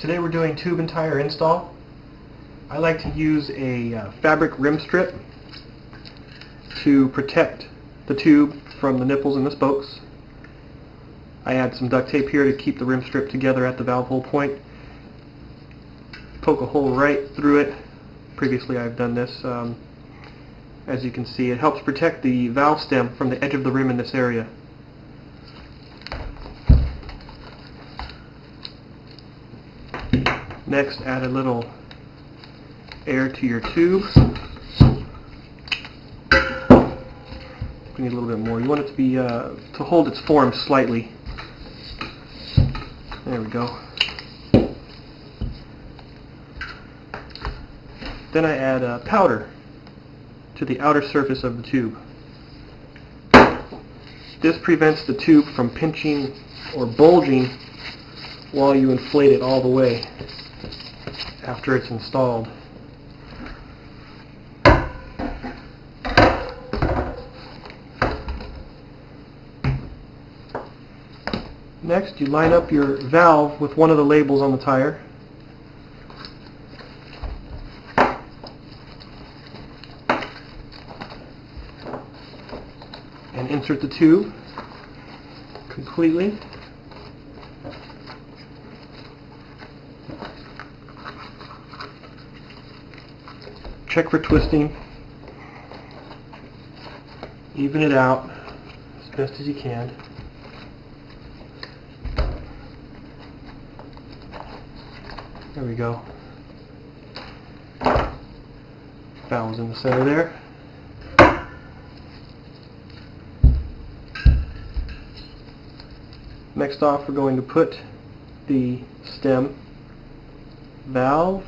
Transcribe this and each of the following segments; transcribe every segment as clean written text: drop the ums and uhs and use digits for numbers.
Today we're doing tube and tire install. I like to use a fabric rim strip to protect the tube from the nipples and the spokes. I add some duct tape here to keep the rim strip together at the valve hole point. Poke a hole right through it. Previously I've done this. As you can see, it helps protect the valve stem from the edge of the rim in this area. Next, add a little air to your tube. We need a little bit more. You want it to be to hold its form slightly. There we go. Then I add powder to the outer surface of the tube. This prevents the tube from pinching or bulging while you inflate it all the way after it's installed. Next, you line up your valve with one of the labels on the tire. And insert the tube completely. Check for twisting. Even it out as best as you can. There we go. Valve's in the center there. Next off, we're going to put the stem valve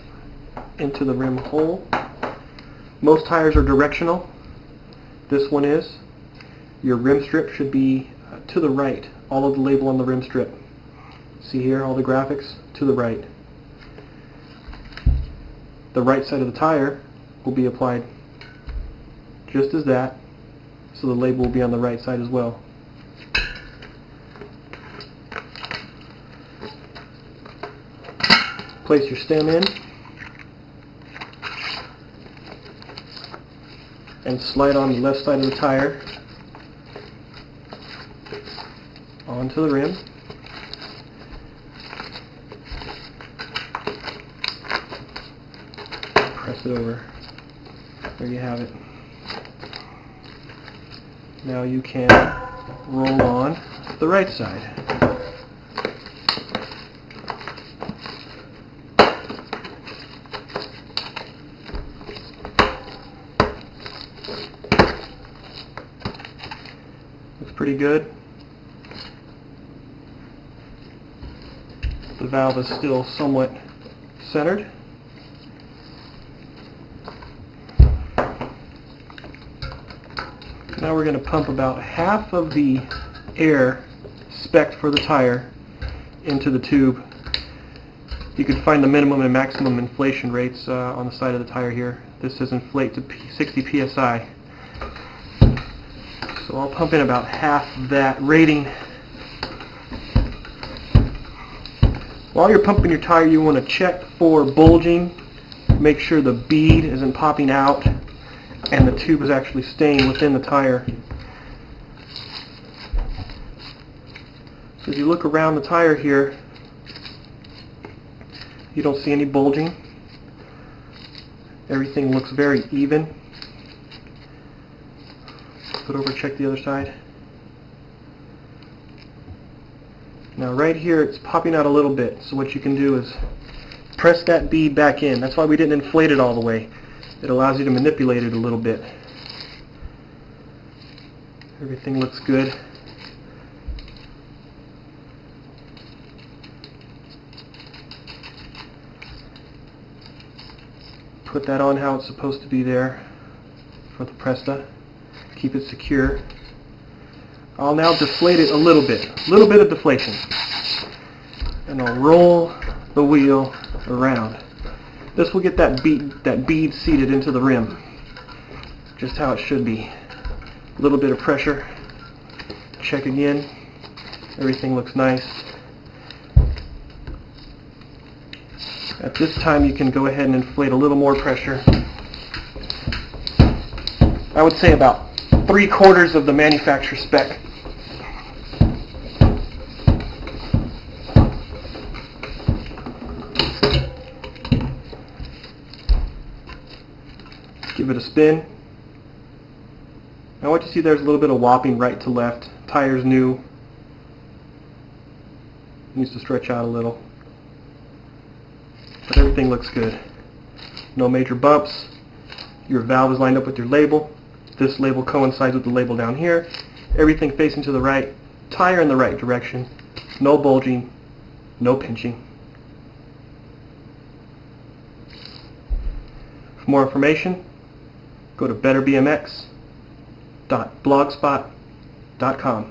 into the rim hole. Most tires are directional. This one is. Your rim strip should be to the right. All of the label on the rim strip. See here, all the graphics to the right. The right side of the tire will be applied just as that, so the label will be on the right side as well. Place your stem in and slide on the left side of the tire onto the rim. Press it over. There you have it. Now you can roll on the right side. Looks pretty good. The valve is still somewhat centered. Now we're going to pump about half of the air spec'd for the tire into the tube. You can find the minimum and maximum inflation rates on the side of the tire here. This says inflate to 60 psi. So I'll pump in about half that rating. While you're pumping your tire, you want to check for bulging. Make sure the bead isn't popping out and the tube is actually staying within the tire. So as you look around the tire here, you don't see any bulging. Everything looks very even. Put over, check the other side. Now right here it's popping out a little bit, so what you can do is press that bead back in. That's why we didn't inflate it all the way. It allows you to manipulate it a little bit. Everything looks good. Put that on how it's supposed to be there for the Presta. Keep it secure. I'll now deflate it a little bit of deflation. And I'll roll the wheel around. This will get that bead seated into the rim, just how it should be. A little bit of pressure. Check again. Everything looks nice. At this time you can go ahead and inflate a little more pressure. I would say about 3/4 of the manufacturer spec. Give it a spin. Now what you see there's a little bit of whopping right to left. Tire's new. Needs to stretch out a little. But everything looks good. No major bumps. Your valve is lined up with your label. This label coincides with the label down here. Everything facing to the right. Tire in the right direction. No bulging. No pinching. For more information, go to betterbmx.blogspot.com.